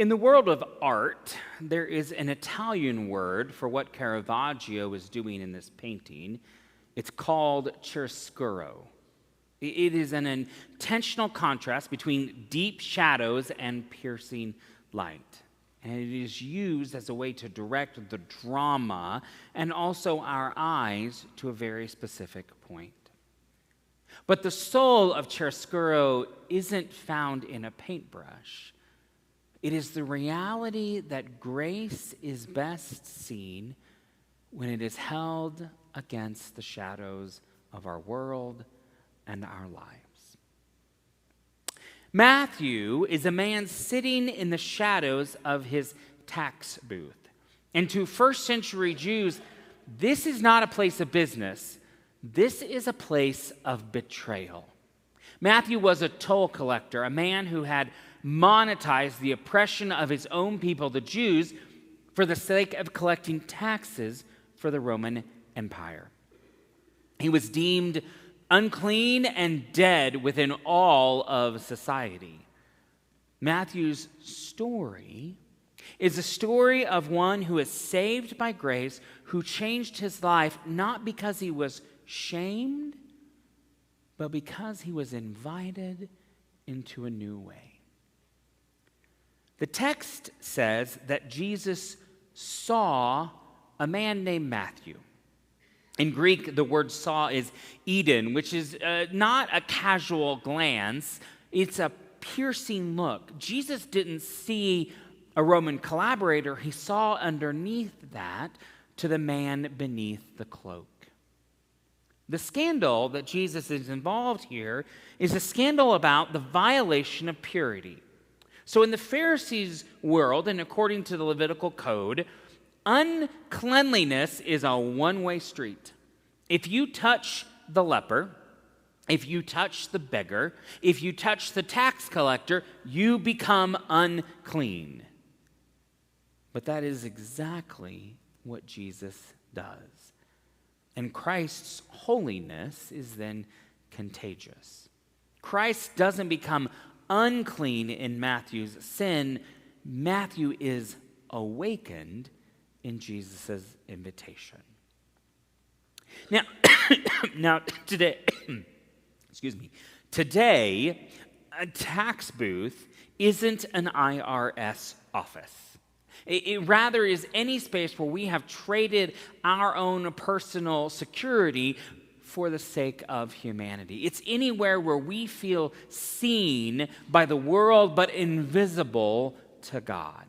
In the world of art, there is an Italian word for what Caravaggio is doing in this painting. It's called chiaroscuro. It is an intentional contrast between deep shadows and piercing light. And it is used as a way to direct the drama and also our eyes to a very specific point. But the soul of chiaroscuro isn't found in a paintbrush. It is the reality that grace is best seen when it is held against the shadows of our world and our lives. Matthew is a man sitting in the shadows of his tax booth. And to first century Jews, this is not a place of business. This is a place of betrayal. Matthew was a toll collector, a man who had monetized the oppression of his own people, the Jews, for the sake of collecting taxes for the Roman Empire. He was deemed unclean and dead within all of society. Matthew's story is a story of one who is saved by grace, who changed his life not because he was shamed, but because he was invited into a new way. The text says that Jesus saw a man named Matthew. In Greek, the word saw is Eden, which is not a casual glance. It's a piercing look. Jesus didn't see a Roman collaborator. He saw underneath that to the man beneath the cloak. The scandal that Jesus is involved here is a scandal about the violation of purity. So in the Pharisees' world, and according to the Levitical code, uncleanliness is a one-way street. If you touch the leper, if you touch the beggar, if you touch the tax collector, you become unclean. But that is exactly what Jesus does. And Christ's holiness is then contagious. Christ doesn't become unclean in Matthew's sin. Matthew is awakened in Jesus' invitation. Now today, today, a tax booth isn't an IRS office. It rather is any space where we have traded our own personal security for the sake of humanity. It's anywhere where we feel seen by the world but invisible to God.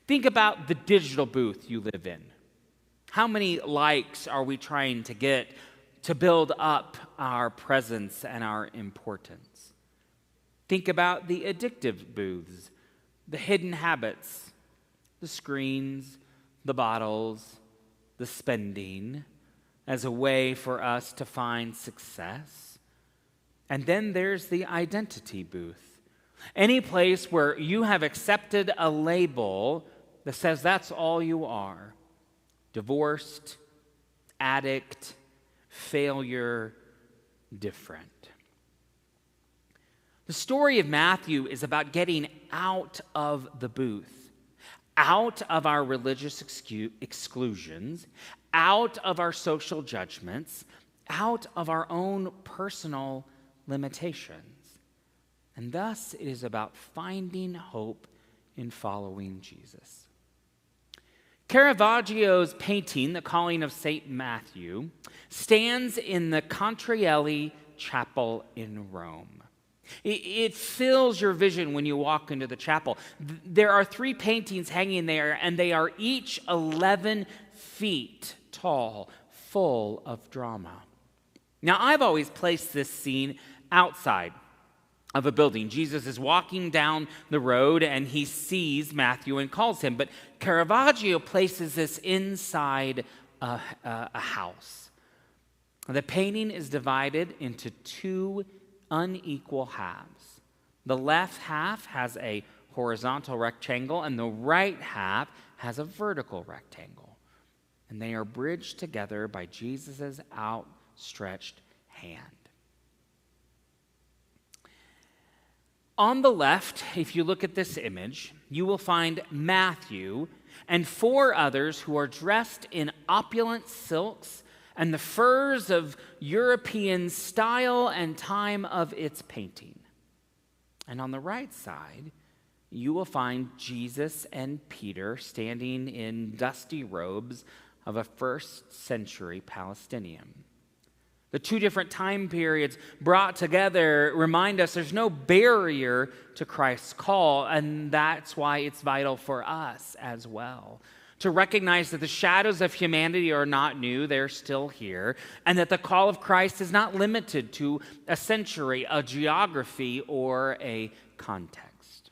Think about the digital booth you live in. How many likes are we trying to get to build up our presence and our importance? Think about the addictive booths, the hidden habits, the screens, the bottles, the spending, as a way for us to find success. And then there's the identity booth. Any place where you have accepted a label that says that's all you are. Divorced, addict, failure, different. The story of Matthew is about getting out of the booth, out of our religious exclusions, out of our social judgments, out of our own personal limitations. And thus, it is about finding hope in following Jesus. Caravaggio's painting, The Calling of St. Matthew, stands in the Cantrelli Chapel in Rome. It fills your vision when you walk into the chapel. There are 3 paintings hanging there, and they are each 11 feet tall, full of drama. Now, I've always placed this scene outside of a building. Jesus is walking down the road, and he sees Matthew and calls him. But Caravaggio places this inside a house. The painting is divided into 2 unequal halves. The left half has a horizontal rectangle, and the right half has a vertical rectangle. And they are bridged together by Jesus' outstretched hand. On the left, if you look at this image, you will find Matthew and 4 others who are dressed in opulent silks and the furs of European style and time of its painting. And on the right side, you will find Jesus and Peter standing in dusty robes of a first-century Palestinian. The 2 different time periods brought together remind us there's no barrier to Christ's call, and that's why it's vital for us as well to recognize that the shadows of humanity are not new, they're still here, and that the call of Christ is not limited to a century, a geography, or a context.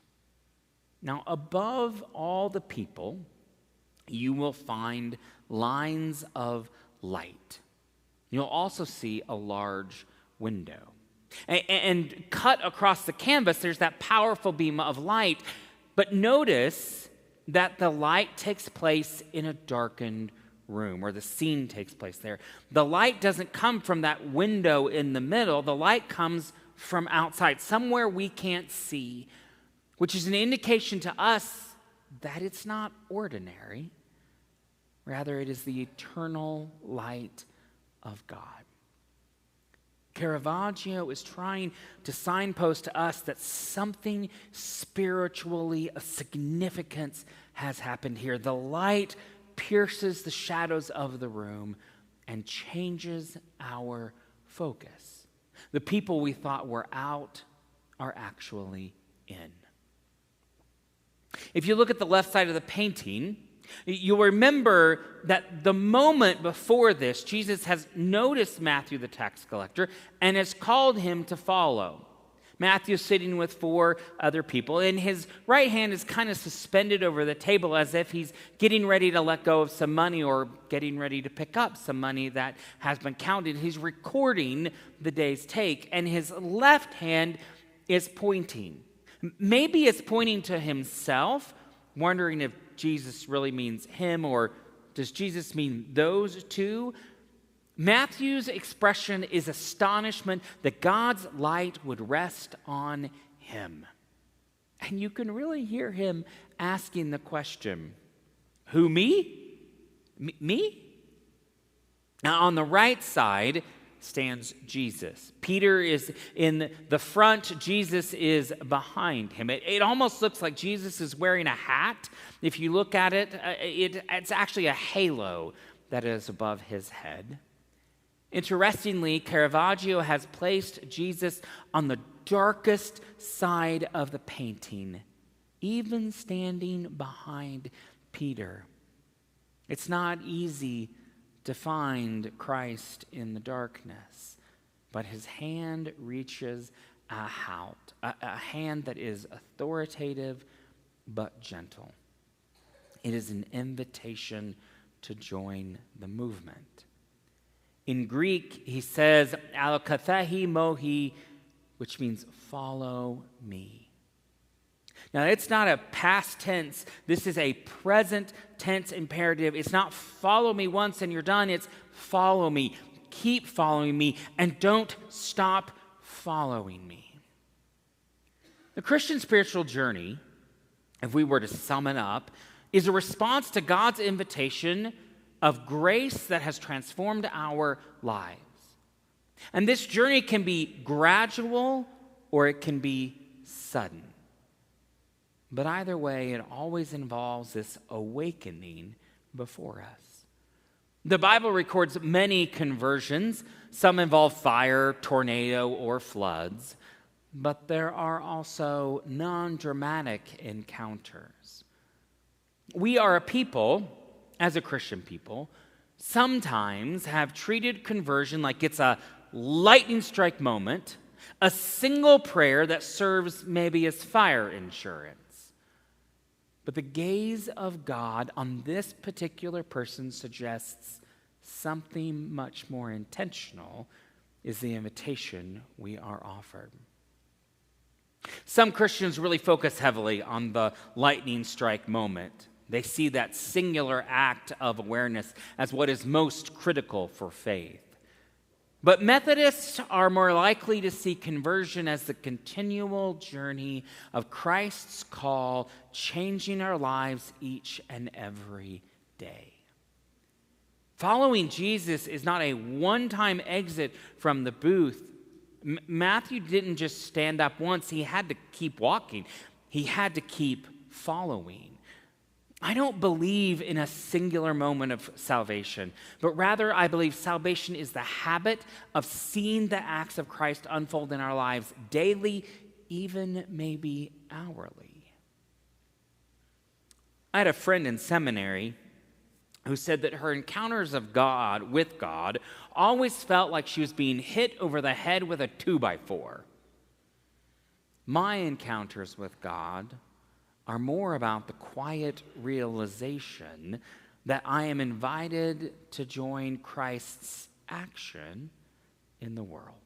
Now, above all the people, you will find lines of light. You'll also see a large window. And cut across the canvas, there's that powerful beam of light. But notice that the light takes place in a darkened room, or the scene takes place there. The light doesn't come from that window in the middle. The light comes from outside, somewhere we can't see, which is an indication to us that it's not ordinary. Rather, it is the eternal light of God. Caravaggio is trying to signpost to us that something spiritually of significance has happened here. The light pierces the shadows of the room and changes our focus. The people we thought were out are actually in. If you look at the left side of the painting, you'll remember that the moment before this, Jesus has noticed Matthew the tax collector and has called him to follow. Matthew's sitting with 4 other people, and his right hand is kind of suspended over the table as if he's getting ready to let go of some money or getting ready to pick up some money that has been counted. He's recording the day's take, and his left hand is pointing. Maybe it's pointing to himself, wondering if Jesus really means him, or does Jesus mean those 2? Matthew's expression is astonishment that God's light would rest on him. And you can really hear him asking the question, who, me? Me? Now, on the right side stands Jesus. Peter is in the front. Jesus is behind him. It almost looks like Jesus is wearing a hat. If you look at it, it's actually a halo that is above his head. Interestingly, Caravaggio has placed Jesus on the darkest side of the painting, even standing behind Peter. It's not easy to find Christ in the darkness, but his hand reaches out, a hand that is authoritative but gentle. It is an invitation to join the movement. In Greek, he says, "Alokathahi mohi," which means follow me. Now, it's not a past tense. This is a present tense imperative. It's not follow me once and you're done. It's follow me. Keep following me, and don't stop following me. The Christian spiritual journey, if we were to sum it up, is a response to God's invitation of grace that has transformed our lives. And this journey can be gradual or it can be sudden. But either way, it always involves this awakening before us. The Bible records many conversions. Some involve fire, tornado, or floods. But there are also non-dramatic encounters. We are a people, as a Christian people, sometimes have treated conversion like it's a lightning strike moment, a single prayer that serves maybe as fire insurance. But the gaze of God on this particular person suggests something much more intentional is the invitation we are offered. Some Christians really focus heavily on the lightning strike moment. They see that singular act of awareness as what is most critical for faith. But Methodists are more likely to see conversion as the continual journey of Christ's call, changing our lives each and every day. Following Jesus is not a one-time exit from the booth. Matthew didn't just stand up once. He had to keep walking. He had to keep following. I don't believe in a singular moment of salvation, but rather I believe salvation is the habit of seeing the acts of Christ unfold in our lives daily, even maybe hourly. I had a friend in seminary who said that her encounters with God always felt like she was being hit over the head with a 2x4. My encounters with God are more about the quiet realization that I am invited to join Christ's action in the world.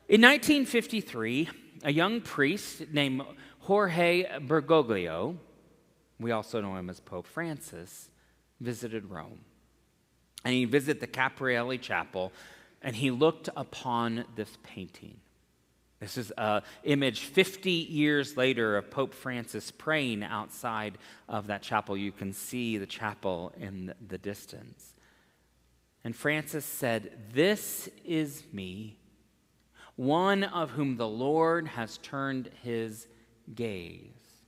In 1953, a young priest named Jorge Bergoglio, we also know him as Pope Francis, visited Rome. And he visited the Caprielli Chapel, and he looked upon this painting. This is an image 50 years later of Pope Francis praying outside of that chapel. You can see the chapel in the distance. And Francis said, "This is me, one of whom the Lord has turned his gaze."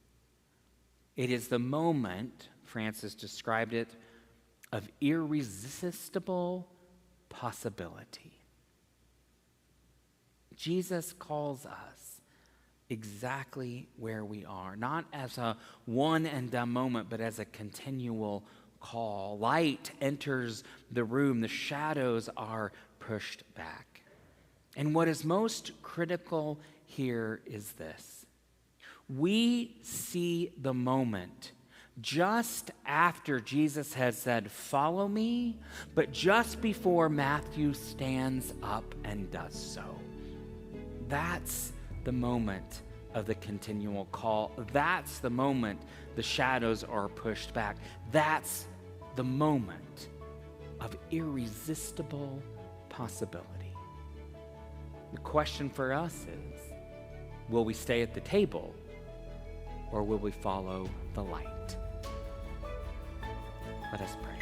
It is the moment, Francis described it, of irresistible possibility. Jesus calls us exactly where we are, not as a one and done moment, but as a continual call. Light enters the room, the shadows are pushed back. And what is most critical here is this: we see the moment just after Jesus has said, "Follow me," but just before Matthew stands up and does so. That's the moment of the continual call. That's the moment the shadows are pushed back. That's the moment of irresistible possibility. The question for us is, will we stay at the table or will we follow the light? Let us pray.